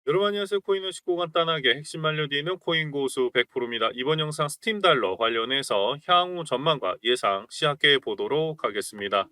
여러분 안녕하세요. 코인을 쉽고 간단하게 핵심 알려드리는 코인 고수 100%입니다. 이번 영상 스팀 달러 관련해서 향후 전망과 예상 시작해 보도록 하겠습니다.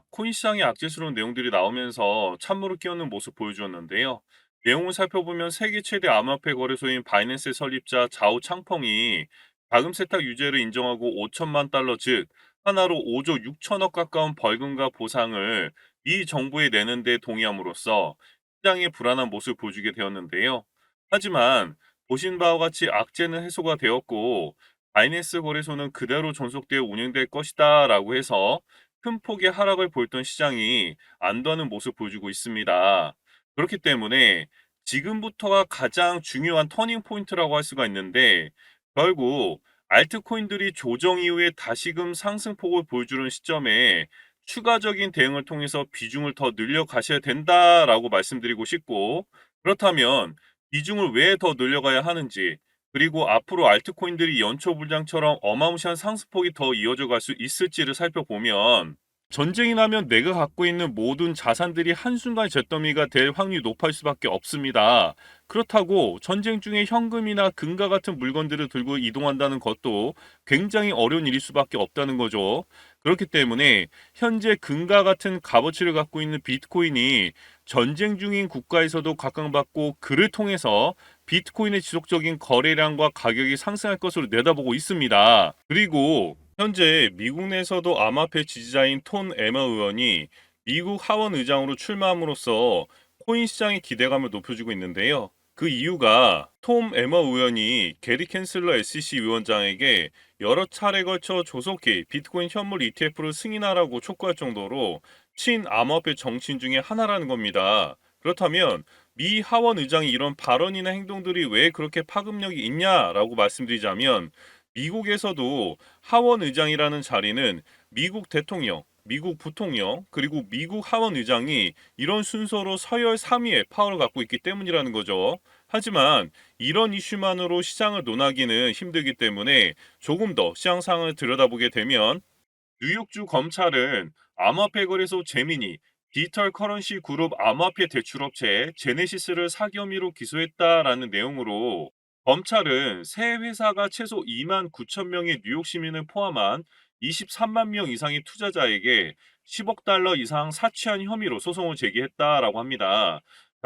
코인 시장의 악재스러운 내용들이 나오면서 찬물을 끼얹는 모습 보여주었는데요. 내용을 살펴보면 세계 최대 암호화폐 거래소인 바이낸스 설립자 자오 창펑이 자금 세탁 유죄를 인정하고 5천만 달러 즉 하나로 5조 6천억 가까운 벌금과 보상을 미 정부에 내는 데 동의함으로써 시장의 불안한 모습을 보여주게 되었는데요. 하지만 보신 바와 같이 악재는 해소가 되었고 바이낸스 거래소는 그대로 존속되어 운영될 것이다 라고 해서 큰 폭의 하락을 보였던 시장이 안도하는 모습을 보여주고 있습니다. 그렇기 때문에 지금부터가 가장 중요한 터닝 포인트라고 할 수가 있는데 결국 알트코인들이 조정 이후에 다시금 상승폭을 보여주는 시점에 추가적인 대응을 통해서 비중을 더 늘려 가셔야 된다라고 말씀드리고 싶고 그렇다면 비중을 왜 더 늘려가야 하는지 그리고 앞으로 알트코인들이 연초불장처럼 어마무시한 상승폭이 더 이어져 갈 수 있을지를 살펴보면 전쟁이 나면 내가 갖고 있는 모든 자산들이 한순간 잿더미가 될 확률이 높을 수밖에 없습니다. 그렇다고 전쟁 중에 현금이나 금과 같은 물건들을 들고 이동한다는 것도 굉장히 어려운 일일 수밖에 없다는 거죠. 그렇기 때문에 현재 금과 같은 값어치를 갖고 있는 비트코인이 전쟁 중인 국가에서도 각광받고 그를 통해서 비트코인의 지속적인 거래량과 가격이 상승할 것으로 내다보고 있습니다. 그리고 현재 미국 내에서도 암호화폐 지지자인 톤 에머 의원이 미국 하원 의장으로 출마함으로써 코인 시장의 기대감을 높여주고 있는데요. 그 이유가 톰 에머 의원이 게리 캔슬러 SEC 위원장에게 여러 차례 걸쳐 조속히 비트코인 현물 ETF를 승인하라고 촉구할 정도로 친암호화폐 정치인 중에 하나라는 겁니다. 그렇다면 미 하원 의장이 이런 발언이나 행동들이 왜 그렇게 파급력이 있냐라고 말씀드리자면 미국에서도 하원 의장이라는 자리는 미국 대통령, 미국 부통령, 그리고 미국 하원 의장이 이런 순서로 서열 3위의 파워를 갖고 있기 때문이라는 거죠. 하지만 이런 이슈만으로 시장을 논하기는 힘들기 때문에 조금 더 시장 상황을 들여다보게 되면 뉴욕주 검찰은 암호화폐 거래소 제미니, 디지털 커런시 그룹 암호화폐 대출업체 제네시스를 사기 혐의로 기소했다라는 내용으로 검찰은 세 회사가 최소 2만 9천 명의 뉴욕 시민을 포함한 23만 명 이상의 투자자에게 10억 달러 이상 사취한 혐의로 소송을 제기했다라고 합니다.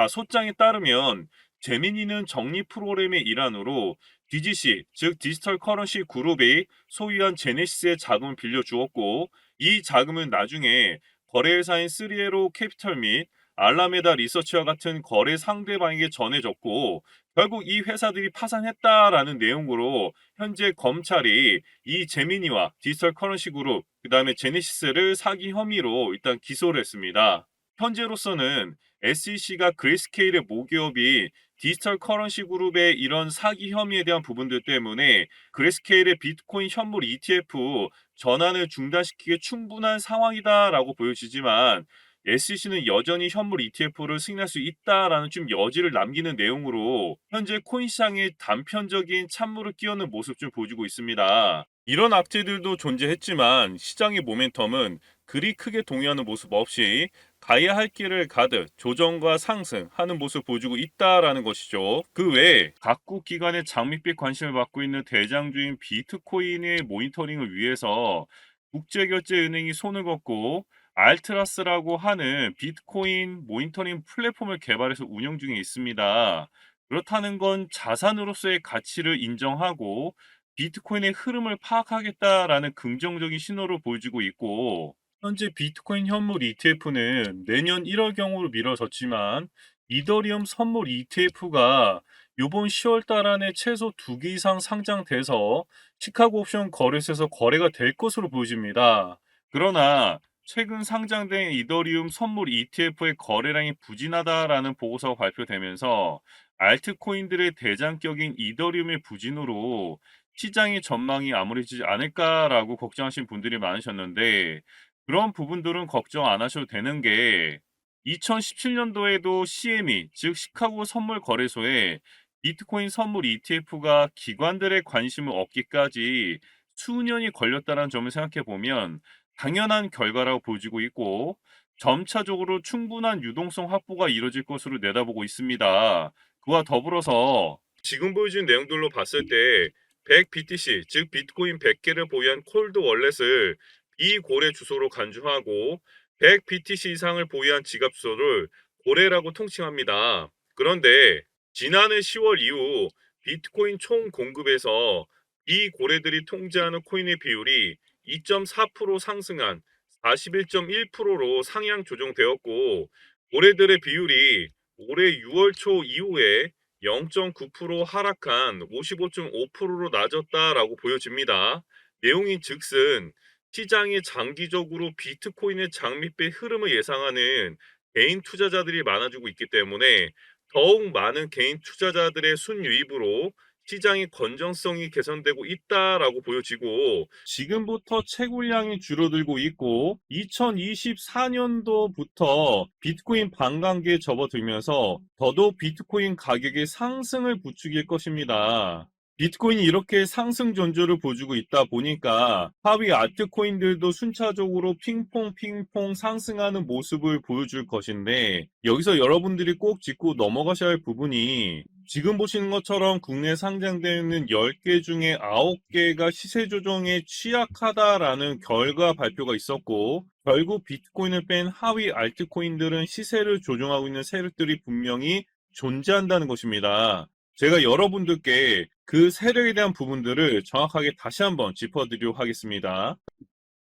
소장에 따르면 제미니는 적립 프로그램의 일환으로 DGC, 즉 디지털 커런시 그룹이 소유한 제네시스의 자금을 빌려주었고 이 자금은 나중에 거래회사인 쓰리에로 캐피털 및 알라메다 리서치와 같은 거래 상대방에게 전해졌고 결국 이 회사들이 파산했다라는 내용으로 현재 검찰이 이 제미니와 디지털 커런시 그룹 그다음에 제네시스를 사기 혐의로 일단 기소를 했습니다. 현재로서는 SEC가 그레이스케일의 모기업이 디지털 커런시 그룹의 이런 사기 혐의에 대한 부분들 때문에 그레이스케일의 비트코인 현물 ETF 전환을 중단시키기에 충분한 상황이다라고 보여지지만 SEC는 여전히 현물 ETF를 승인할 수 있다라는 좀 여지를 남기는 내용으로 현재 코인 시장에 단편적인 찬물을 끼얹는 모습 좀 보여주고 있습니다. 이런 악재들도 존재했지만 시장의 모멘텀은 그리 크게 동요하는 모습 없이 가야 할 길을 가듯 조정과 상승하는 모습을 보여주고 있다라는 것이죠. 그 외에 각국 기관의 장밋빛 관심을 받고 있는 대장주인 비트코인의 모니터링을 위해서 국제결제은행이 손을 걷고 알트라스라고 하는 비트코인 모니터링 플랫폼을 개발해서 운영 중에 있습니다. 그렇다는 건 자산으로서의 가치를 인정하고 비트코인의 흐름을 파악하겠다라는 긍정적인 신호를 보여주고 있고 현재 비트코인 현물 ETF는 내년 1월경으로 미뤄졌지만 이더리움 선물 ETF가 이번 10월 달 안에 최소 2개 이상 상장돼서 시카고 옵션 거래소에서 거래가 될 것으로 보여집니다. 그러나 최근 상장된 이더리움 선물 ETF의 거래량이 부진하다라는 보고서가 발표되면서 알트코인들의 대장격인 이더리움의 부진으로 시장의 전망이 암울해지지 않을까라고 걱정하신 분들이 많으셨는데 그런 부분들은 걱정 안 하셔도 되는 게 2017년도에도 CME, 즉 시카고 선물 거래소에 비트코인 선물 ETF가 기관들의 관심을 얻기까지 수년이 걸렸다는 점을 생각해 보면 당연한 결과라고 보여지고 있고 점차적으로 충분한 유동성 확보가 이뤄질 것으로 내다보고 있습니다. 그와 더불어서 지금 보여준 내용들로 봤을 때 100BTC, 즉 비트코인 100개를 보유한 콜드 월렛을 비고래 주소로 간주하고 100BTC 이상을 보유한 지갑 주소를 고래라고 통칭합니다. 그런데 지난해 10월 이후 비트코인 총 공급에서 비고래들이 통제하는 코인의 비율이 2.4% 상승한 41.1%로 상향 조정되었고, 고래들의 비율이 올해 6월 초 이후에 0.9% 하락한 55.5%로 낮았다라고 보여집니다. 내용인 즉슨 시장이 장기적으로 비트코인의 장밋빛 흐름을 예상하는 개인 투자자들이 많아지고 있기 때문에 더욱 많은 개인 투자자들의 순유입으로 시장의 건전성이 개선되고 있다라고 보여지고, 지금부터 채굴량이 줄어들고 있고 2024년도부터 비트코인 반감기에 접어들면서 더더욱 비트코인 가격의 상승을 부추길 것입니다. 비트코인이 이렇게 상승 전조를 보여주고 있다 보니까 하위 알트코인들도 순차적으로 핑퐁 상승하는 모습을 보여줄 것인데, 여기서 여러분들이 꼭 짚고 넘어가셔야 할 부분이, 지금 보시는 것처럼 국내 상장되어 있는 10개 중에 9개가 시세 조정에 취약하다라는 결과 발표가 있었고, 결국 비트코인을 뺀 하위 알트코인들은 시세를 조정하고 있는 세력들이 분명히 존재한다는 것입니다. 제가 여러분들께 그 세력에 대한 부분들을 정확하게 다시 한번 짚어드리도록 하겠습니다.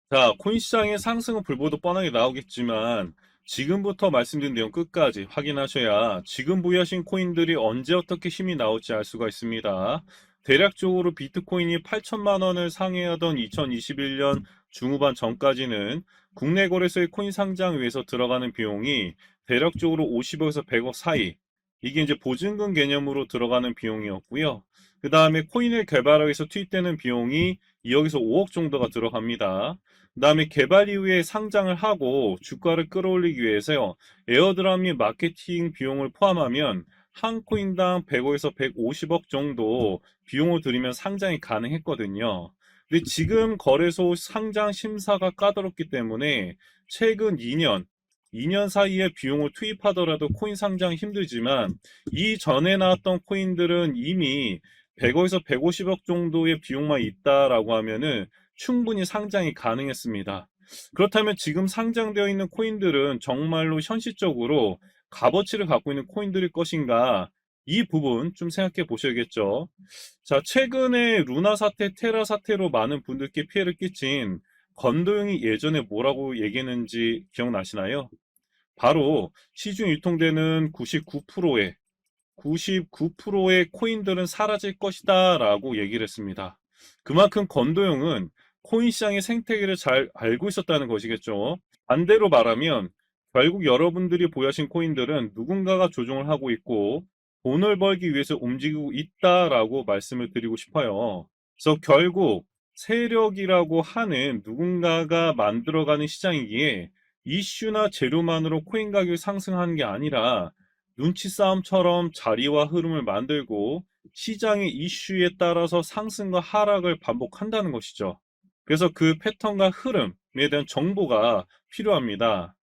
자, 코인 시장의 상승은 불보듯 뻔하게 나오겠지만 지금부터 말씀드린 내용 끝까지 확인하셔야 지금 보유하신 코인들이 언제 어떻게 힘이 나올지 알 수가 있습니다. 대략적으로 비트코인이 8천만 원을 상회하던 2021년 중후반 전까지는 국내 거래소의 코인 상장 위해서 들어가는 비용이 대략적으로 50억에서 100억 사이, 이게 이제 보증금 개념으로 들어가는 비용이었고요. 그 다음에 코인을 개발하기 위해서 투입되는 비용이 2억에서 5억 정도가 들어갑니다. 그 다음에 개발 이후에 상장을 하고 주가를 끌어올리기 위해서 에어드랍 및 마케팅 비용을 포함하면 한 코인당 100억에서 150억 정도 비용을 들이면 상장이 가능했거든요. 근데 지금 거래소 상장 심사가 까다롭기 때문에 최근 2년 사이에 비용을 투입하더라도 코인 상장 힘들지만, 이전에 나왔던 코인들은 이미 100억에서 150억 정도의 비용만 있다라고 하면은 충분히 상장이 가능했습니다. 그렇다면 지금 상장되어 있는 코인들은 정말로 현실적으로 값어치를 갖고 있는 코인들일 것인가? 이 부분 좀 생각해 보셔야겠죠. 자, 최근에 루나 사태, 테라 사태로 많은 분들께 피해를 끼친 건도영이 예전에 뭐라고 얘기했는지 기억나시나요? 바로 시중 유통되는 99%의 코인들은 사라질 것이다 라고 얘기를 했습니다. 그만큼 건도영은 코인 시장의 생태계를 잘 알고 있었다는 것이겠죠. 반대로 말하면 결국 여러분들이 보유하신 코인들은 누군가가 조종을 하고 있고 돈을 벌기 위해서 움직이고 있다라고 말씀을 드리고 싶어요. 그래서 결국 세력이라고 하는 누군가가 만들어가는 시장이기에 이슈나 재료만으로 코인 가격이 상승하는 게 아니라 눈치 싸움처럼 자리와 흐름을 만들고 시장의 이슈에 따라서 상승과 하락을 반복한다는 것이죠. 그래서 그 패턴과 흐름에 대한 정보가 필요합니다.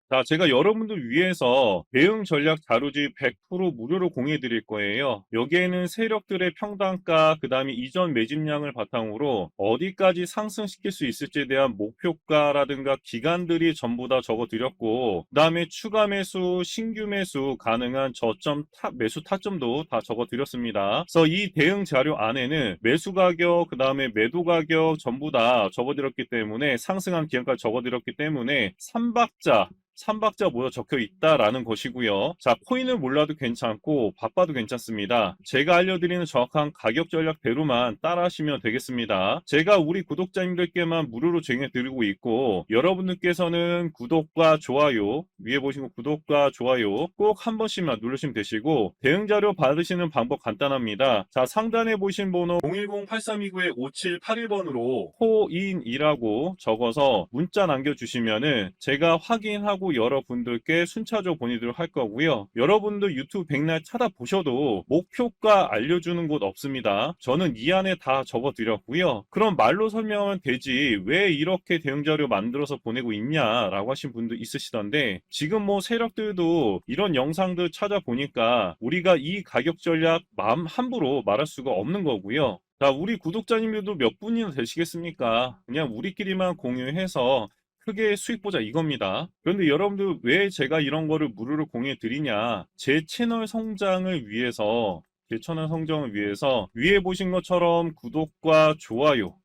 자, 제가 여러분들 위해서 대응 전략 자료집 100% 무료로 공유해 드릴 거예요. 여기에는 세력들의 평단가, 그 다음에 이전 매집량을 바탕으로 어디까지 상승시킬 수 있을지에 대한 목표가라든가 기간들이 전부 다 적어 드렸고, 그 다음에 추가 매수, 신규 매수 가능한 저점 매수 타점도 다 적어 드렸습니다. 그래서 이 대응 자료 안에는 매수 가격, 그 다음에 매도 가격 전부 다 적어 드렸기 때문에, 상승한 기간까지 적어 드렸기 때문에 삼박자 모여 적혀 있다라는 것이고요. 자, 코인을 몰라도 괜찮고 바빠도 괜찮습니다. 제가 알려드리는 정확한 가격 전략대로만 따라하시면 되겠습니다. 제가 우리 구독자님들께만 무료로 제공해드리고 있고, 여러분들께서는 구독과 좋아요, 위에 보시는 구독과 좋아요 꼭 한 번씩만 누르시면 되시고, 대응자료 받으시는 방법 간단합니다. 자, 상단에 보신 번호 010-8329-5781번으로 코인이라고 적어서 문자 남겨주시면은 제가 확인하고 하고 여러분들께 순차적으로 보내드리도록 할 거고요. 여러분들 유튜브 백날 찾아보셔도 목표가 알려주는 곳 없습니다. 저는 이 안에 다 적어드렸고요. 그럼 말로 설명하면 되지 왜 이렇게 대응 자료 만들어서 보내고 있냐라고 하신 분도 있으시던데, 지금 뭐 세력들도 이런 영상들 찾아보니까 우리가 이 가격 전략 마음 함부로 말할 수가 없는 거고요. 자, 우리 구독자님들도 몇 분이나 되시겠습니까? 그냥 우리끼리만 공유해서 크게 수익 보자 이겁니다. 그런데 여러분들 왜 제가 이런 거를 무료로 공유해 드리냐? 제 채널 성장을 위해서, 제 채널 성장을 위해서 위에 보신 것처럼 구독과 좋아요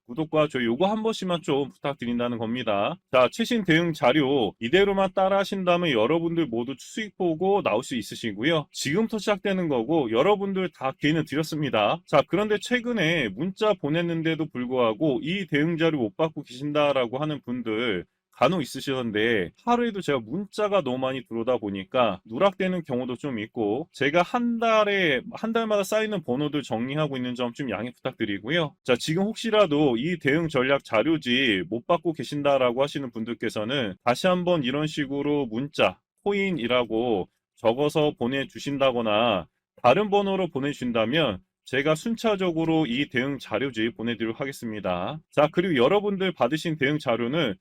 요거 한 번씩만 좀 부탁드린다는 겁니다. 자, 최신 대응 자료 이대로만 따라 하신다면 여러분들 모두 수익 보고 나올 수 있으시고요. 지금부터 시작되는 거고 여러분들 다 기회는 드렸습니다. 자, 그런데 최근에 문자 보냈는데도 불구하고 이 대응 자료 못 받고 계신다라고 하는 분들 간혹 있으시던데, 하루에도 제가 문자가 너무 많이 들어오다 보니까 누락되는 경우도 좀 있고, 제가 한 달마다 쌓이는 번호들 정리하고 있는 점 좀 양해 부탁드리고요. 자, 지금 혹시라도 이 대응 전략 자료지 못 받고 계신다라고 하시는 분들께서는 다시 한번 이런 식으로 문자 코인이라고 적어서 보내주신다거나 다른 번호로 보내주신다면 제가 순차적으로 이 대응 자료지 보내드리도록 하겠습니다. 자, 그리고 여러분들 받으신 대응 자료는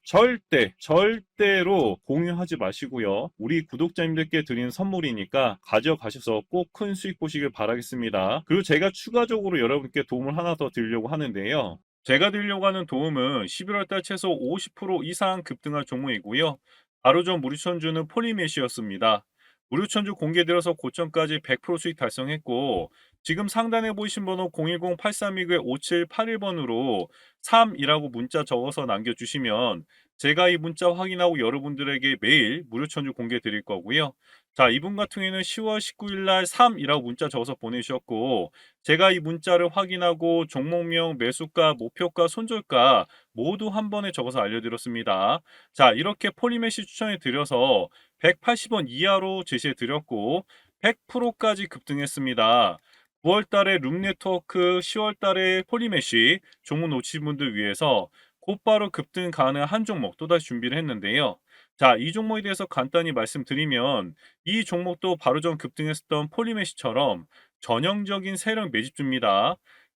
절대로 공유하지 마시고요. 우리 구독자님들께 드리는 선물이니까 가져가셔서 꼭 큰 수익 보시길 바라겠습니다. 그리고 제가 추가적으로 여러분께 도움을 하나 더 드리려고 하는데요. 제가 드리려고 하는 도움은 11월달 최소 50% 이상 급등할 종목이고요. 바로 전 무료천주는 폴리메시였습니다. 무료천주 공개되어서 고점까지 100% 수익 달성했고, 지금 상단에 보이신 번호 010-8329-5781번으로 3이라고 문자 적어서 남겨주시면 제가 이 문자 확인하고 여러분들에게 매일 무료 천주 공개 드릴 거고요. 자, 이분 같은 경우에는 10월 19일 날 3이라고 문자 적어서 보내주셨고, 제가 이 문자를 확인하고 종목명, 매수가, 목표가, 손절가 모두 한 번에 적어서 알려드렸습니다. 자, 이렇게 폴리메시 추천해 드려서 180원 이하로 제시해 드렸고 100%까지 급등했습니다. 9월 달에 룸네트워크, 10월 달에 폴리메시 종목 놓치신 분들 위해서 곧바로 급등 가능한 한 종목 또다시 준비를 했는데요. 자, 이 종목에 대해서 간단히 말씀드리면 이 종목도 바로 전 급등했었던 폴리메시처럼 전형적인 세력 매집주입니다.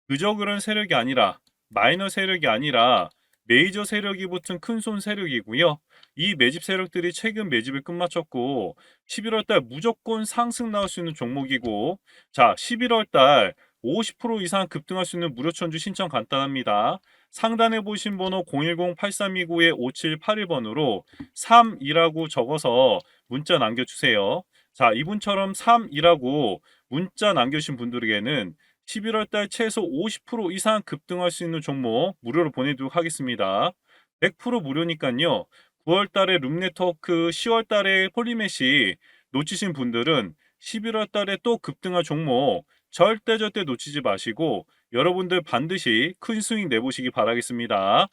그저 그런 세력이 아니라, 마이너 세력이 아니라 메이저 세력이 붙은 큰손 세력이고요. 이 매집 세력들이 최근 매집을 끝마쳤고 11월 달 무조건 상승 나올 수 있는 종목이고, 자, 11월 달 50% 이상 급등할 수 있는 무료천주 신청 간단합니다. 상단에 보신 번호 010-8329-5781번으로 3이라고 적어서 문자 남겨주세요. 자, 이분처럼 3이라고 문자 남겨주신 분들에게는 11월 달 최소 50% 이상 급등할 수 있는 종목 무료로 보내도록 하겠습니다. 100% 무료니까요. 9월 달에 룸네트워크, 10월 달에 폴리메시 놓치신 분들은 11월 달에 또 급등할 종목 절대 놓치지 마시고 여러분들 반드시 큰 수익 내보시기 바라겠습니다.